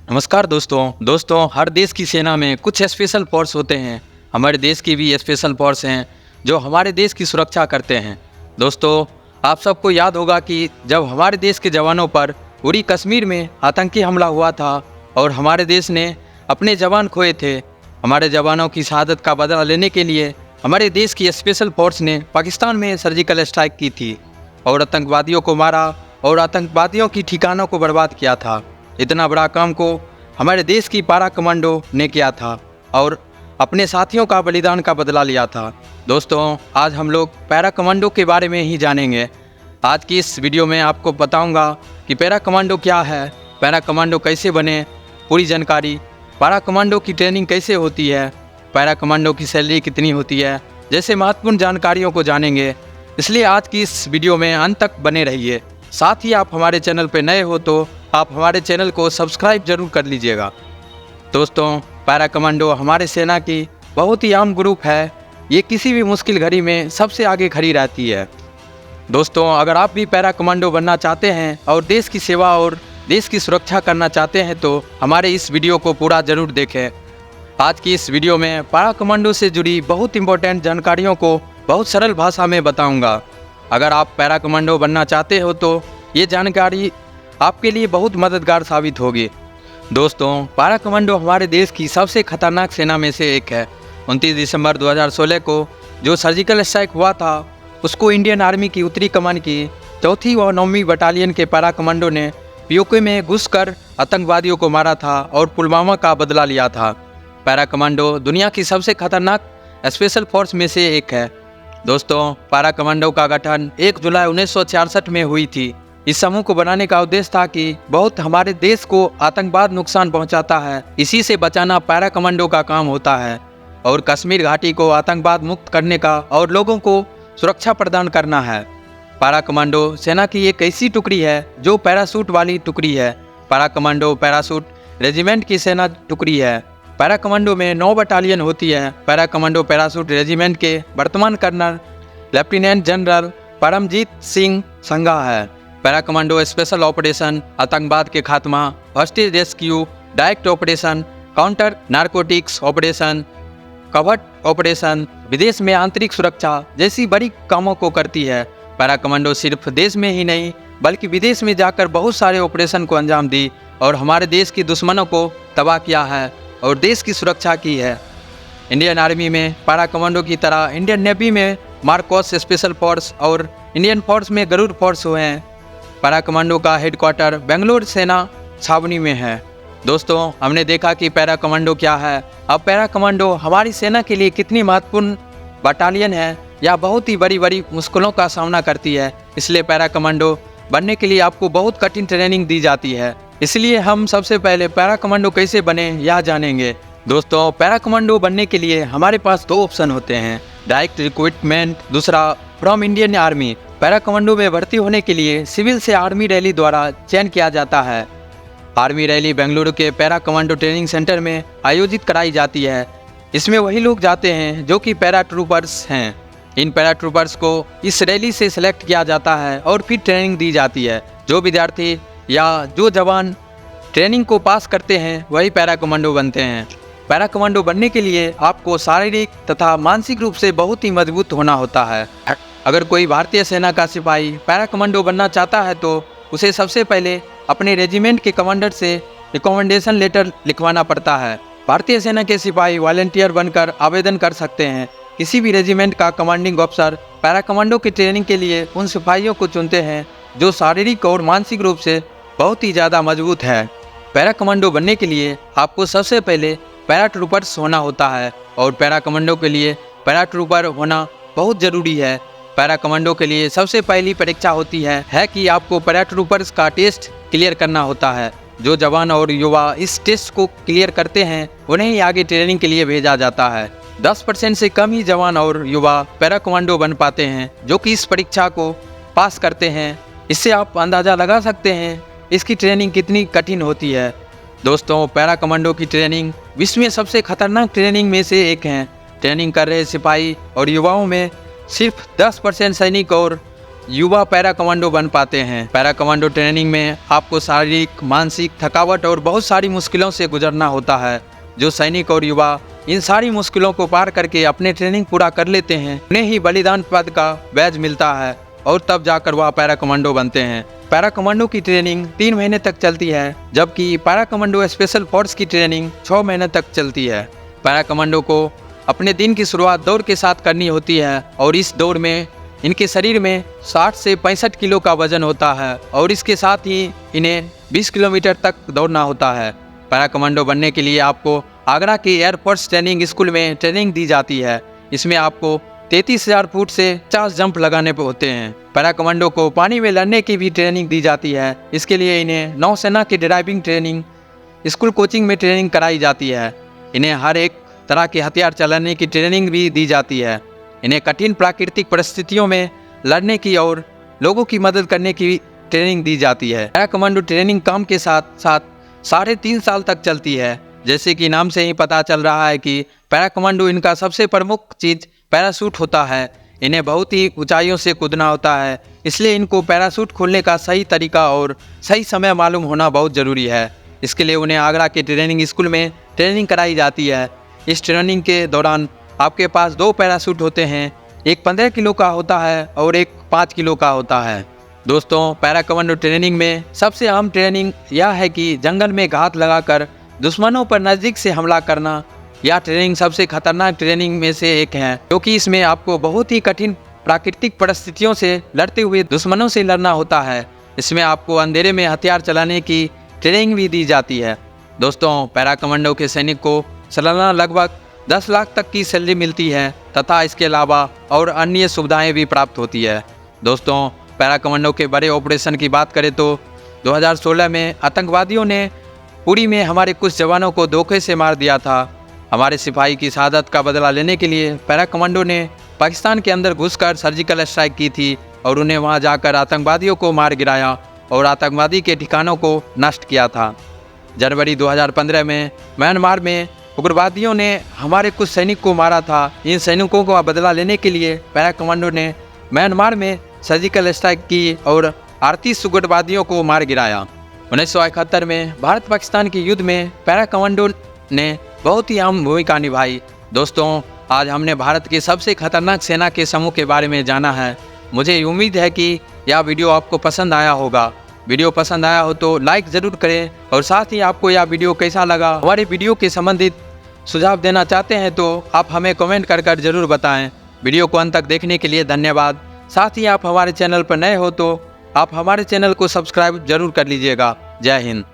नमस्कार दोस्तों हर देश की सेना में कुछ स्पेशल फोर्स होते हैं। हमारे देश की भी स्पेशल फोर्स हैं जो हमारे देश की सुरक्षा करते हैं। दोस्तों, आप सबको याद होगा कि जब हमारे देश के जवानों पर उरी कश्मीर में आतंकी हमला हुआ था और हमारे देश ने अपने जवान खोए थे। हमारे जवानों की शहादत का बदला लेने के लिए हमारे देश की स्पेशल फोर्स ने पाकिस्तान में सर्जिकल स्ट्राइक की थी और आतंकवादियों को मारा और आतंकवादियों की ठिकानों को बर्बाद किया था। इतना बड़ा काम को हमारे देश की पारा कमांडो ने किया था और अपने साथियों का बलिदान का बदला लिया था। दोस्तों, आज हम लोग पैरा कमांडो के बारे में ही जानेंगे। आज की इस वीडियो में आपको बताऊंगा कि पैरा कमांडो क्या है, पैरा कमांडो कैसे बने, पूरी जानकारी, पैरा कमांडो की ट्रेनिंग कैसे होती है, पैरा कमांडो की सैलरी कितनी होती है, जैसे महत्वपूर्ण जानकारियों को जानेंगे। इसलिए आज की इस वीडियो में अंत तक बने रहिए। साथ ही आप हमारे चैनल पर नए हो तो आप हमारे चैनल को सब्सक्राइब जरूर कर लीजिएगा। दोस्तों, पैरा कमांडो हमारे सेना की बहुत ही आम ग्रुप है। ये किसी भी मुश्किल घड़ी में सबसे आगे खड़ी रहती है। दोस्तों, अगर आप भी पैरा कमांडो बनना चाहते हैं और देश की सेवा और देश की सुरक्षा करना चाहते हैं तो हमारे इस वीडियो को पूरा जरूर देखें। आज की इस वीडियो में पैरा कमांडो से जुड़ी बहुत इंपॉर्टेंट जानकारियों को बहुत सरल भाषा में बताऊंगा। अगर आप पैरा कमांडो बनना चाहते हो तो ये जानकारी आपके लिए बहुत मददगार साबित होगी। दोस्तों, पैरा कमांडो हमारे देश की सबसे खतरनाक सेना में से एक है। 29 दिसंबर 2016 को जो सर्जिकल स्ट्राइक हुआ था उसको इंडियन आर्मी की उत्तरी कमान की 4वीं व 9वीं बटालियन के पैरा कमांडो ने पीओके में घुसकर आतंकवादियों को मारा था और पुलवामा का बदला लिया था। पैरा कमांडो दुनिया की सबसे खतरनाक स्पेशल फोर्स में से एक है। दोस्तों, पैरा कमांडो का गठन 1 जुलाई 1966 में हुई थी। इस समूह को बनाने का उद्देश्य था कि बहुत हमारे देश को आतंकवाद नुकसान पहुंचाता है, इसी से बचाना पैरा कमांडो का काम होता है और कश्मीर घाटी को आतंकवाद मुक्त करने का और लोगों को सुरक्षा प्रदान करना है। पैरा कमांडो सेना की एक ऐसी टुकड़ी है जो पैराशूट वाली टुकड़ी है। पैरा कमांडो पैराशूट रेजिमेंट की सेना टुकड़ी है। पैरा कमांडो में 9 बटालियन होती है। पैरा कमांडो पैराशूट रेजिमेंट के वर्तमान colonel lieutenant general Paramjit Singh Sangha है। पैरा कमांडो स्पेशल ऑपरेशन, आतंकवाद के खात्मा, hostage rescue, direct operation, counter narcotics operation, covert operation, विदेश में आंतरिक सुरक्षा जैसी बड़ी कामों को करती है। पैरा कमांडो सिर्फ देश में ही नहीं बल्कि विदेश में जाकर बहुत सारे ऑपरेशन को अंजाम दी और हमारे देश की दुश्मनों को तबाह किया है और देश की सुरक्षा की है। इंडियन आर्मी में पैरा कमांडो की तरह इंडियन नेवी में मार्कोस स्पेशल फोर्स और इंडियन फोर्स में गरुड़ फोर्स हुए हैं। पैरा कमांडो का हेडक्वार्टर बेंगलोर सेना छावनी में है। दोस्तों, हमने देखा कि पैरा कमांडो क्या है। अब पैरा कमांडो हमारी सेना के लिए कितनी महत्वपूर्ण बटालियन है या बहुत ही बड़ी बड़ी मुश्किलों का सामना करती है। इसलिए पैरा कमांडो बनने के लिए आपको बहुत कठिन ट्रेनिंग दी जाती है। इसलिए हम सबसे पहले पैरा कमांडो कैसे बने यह जानेंगे। दोस्तों, पैरा कमांडो बनने के लिए हमारे पास 2 ऑप्शन होते हैं, डायरेक्ट रिक्रूटमेंट, दूसरा from Indian army. Para commando में भर्ती होने के लिए सिविल से आर्मी रैली द्वारा चयन किया जाता है। आर्मी रैली बेंगलुरु के पैरा कमांडो ट्रेनिंग सेंटर में आयोजित कराई जाती है। इसमें वही लोग जाते हैं जो कि पैरा ट्रूपर्स हैं। इन पैरा ट्रूपर्स को इस रैली से सिलेक्ट किया जाता है और फिर ट्रेनिंग दी जाती है। जो विद्यार्थी या जो जवान ट्रेनिंग को पास करते हैं वही पैरा कमांडो बनते हैं। पैरा कमांडो बनने के लिए आपको शारीरिक तथा मानसिक रूप से बहुत ही मजबूत होना होता है। अगर कोई भारतीय सेना का सिपाही पैरा कमांडो बनना चाहता है तो उसे सबसे पहले अपने रेजिमेंट के कमांडर से रिकमेंडेशन लेटर लिखवाना पड़ता है। भारतीय सेना के सिपाही वॉलंटियर बनकर आवेदन कर सकते हैं। किसी भी रेजिमेंट का कमांडिंग ऑफिसर पैरा कमांडो की ट्रेनिंग के लिए उन सिपाहियों को चुनते हैं जो शारीरिक और मानसिक रूप से बहुत ही ज़्यादा मजबूत है। पैरा कमांडो बनने के लिए आपको सबसे पहले पैरा ट्रूपर्स होना होता है और पैरा कमांडो के लिए पैरा ट्रूपर होना बहुत ज़रूरी है। पैरा कमांडो के लिए सबसे पहली परीक्षा होती है कि आपको पैरा ट्रूपर्स का टेस्ट क्लियर करना होता है। जो जवान और युवा इस टेस्ट को क्लियर करते हैं उन्हें ही आगे ट्रेनिंग के लिए भेजा जाता है। 10% से कम ही जवान और युवा पैरा कमांडो बन पाते हैं जो कि इस परीक्षा को पास करते हैं। इससे आप अंदाज़ा लगा सकते हैं इसकी ट्रेनिंग कितनी कठिन होती है। दोस्तों, पैरा कमांडो की ट्रेनिंग विश्व में सबसे खतरनाक ट्रेनिंग में से एक है। ट्रेनिंग कर रहे सिपाही और युवाओं में सिर्फ 10% सैनिक और युवा पैरा कमांडो बन पाते हैं। पैरा कमांडो ट्रेनिंग में आपको शारीरिक, मानसिक थकावट और बहुत सारी मुश्किलों से गुजरना होता है। जो सैनिक और युवा इन सारी मुश्किलों को पार करके अपने ट्रेनिंग पूरा कर लेते हैं, उन्हें ही बलिदान पद का बैज मिलता है और तब जाकर वह पैरा कमांडो बनते हैं। पैरा कमांडो की ट्रेनिंग 3 महीने तक चलती है, जबकि पैरा कमांडो स्पेशल फोर्स की ट्रेनिंग 6 महीने तक चलती है। पैरा कमांडो को अपने दिन की शुरुआत दौड़ के साथ करनी होती है और इस दौड़ में इनके शरीर में 60 से 65 किलो का वजन होता है और इसके साथ ही इन्हें 20 किलोमीटर तक दौड़ना होता है। पैरा कमांडो बनने के लिए आपको आगरा के एयरफोर्स ट्रेनिंग स्कूल में ट्रेनिंग दी जाती है। इसमें आपको 33,000 फुट से 50 जंप लगाने होते हैं। पैरा कमांडो को पानी में लड़ने की भी ट्रेनिंग दी जाती है। इसके लिए इन्हें नौसेना की ड्राइविंग ट्रेनिंग स्कूल कोचिंग में ट्रेनिंग कराई जाती है। इन्हें हर एक तरह के हथियार चलाने की ट्रेनिंग भी दी जाती है। इन्हें कठिन प्राकृतिक परिस्थितियों में लड़ने की और लोगों की मदद करने की ट्रेनिंग दी जाती है। पैरा कमांडो ट्रेनिंग काम के साथ साथ 3.5 साल तक चलती है। जैसे कि नाम से ही पता चल रहा है कि पैरा कमांडो इनका सबसे प्रमुख चीज़ पैराशूट होता है। इन्हें बहुत ही ऊंचाइयों से कूदना होता है, इसलिए इनको पैराशूट खोलने का सही तरीका और सही समय मालूम होना बहुत ज़रूरी है। इसके लिए उन्हें आगरा के ट्रेनिंग स्कूल में ट्रेनिंग कराई जाती है। इस ट्रेनिंग के दौरान आपके पास 2 पैराशूट होते हैं, एक 15 किलो का होता है और एक 5 किलो का होता है। दोस्तों, पैरा कमांडो ट्रेनिंग में सबसे अहम ट्रेनिंग यह है कि जंगल में घात लगाकर दुश्मनों पर नज़दीक से हमला करना। यह ट्रेनिंग सबसे खतरनाक ट्रेनिंग में से एक है, क्योंकि इसमें आपको बहुत ही कठिन प्राकृतिक परिस्थितियों से लड़ते हुए दुश्मनों से लड़ना होता है। इसमें आपको अंधेरे में हथियार चलाने की ट्रेनिंग भी दी जाती है। दोस्तों, पैरा कमांडो के सैनिक को सालाना लगभग 10 लाख तक की सैलरी मिलती है तथा इसके अलावा और अन्य सुविधाएं भी प्राप्त होती है। दोस्तों, पैरा कमांडो के बड़े ऑपरेशन की बात करें तो 2016 में आतंकवादियों ने पुरी में हमारे कुछ जवानों को धोखे से मार दिया था। हमारे सिपाही की शहादत का बदला लेने के लिए पैरा कमांडो ने पाकिस्तान के अंदर घुसकर सर्जिकल स्ट्राइक की थी और उन्हें वहां जाकर आतंकवादियों को मार गिराया और आतंकवादी के ठिकानों को नष्ट किया था। जनवरी 2015 में म्यांमार में उग्रवादियों ने हमारे कुछ सैनिक को मारा था। इन सैनिकों को बदला लेने के लिए पैरा कमांडो ने म्यांमार में सर्जिकल स्ट्राइक की और 38 उग्रवादियों को मार गिराया। 1971 में भारत पाकिस्तान के युद्ध में पैरा कमांडो ने बहुत ही अहम भूमिका निभाई। दोस्तों, आज हमने भारत के सबसे खतरनाक सेना के समूह के बारे में जाना है। मुझे उम्मीद है कि यह वीडियो आपको पसंद आया होगा। वीडियो पसंद आया हो तो लाइक ज़रूर करें और साथ ही आपको यह वीडियो कैसा लगा, हमारे वीडियो के संबंधित सुझाव देना चाहते हैं तो आप हमें कमेंट कर ज़रूर बताएं। वीडियो को अंत तक देखने के लिए धन्यवाद। साथ ही आप हमारे चैनल पर नए हो तो आप हमारे चैनल को सब्सक्राइब जरूर कर लीजिएगा। जय हिंद।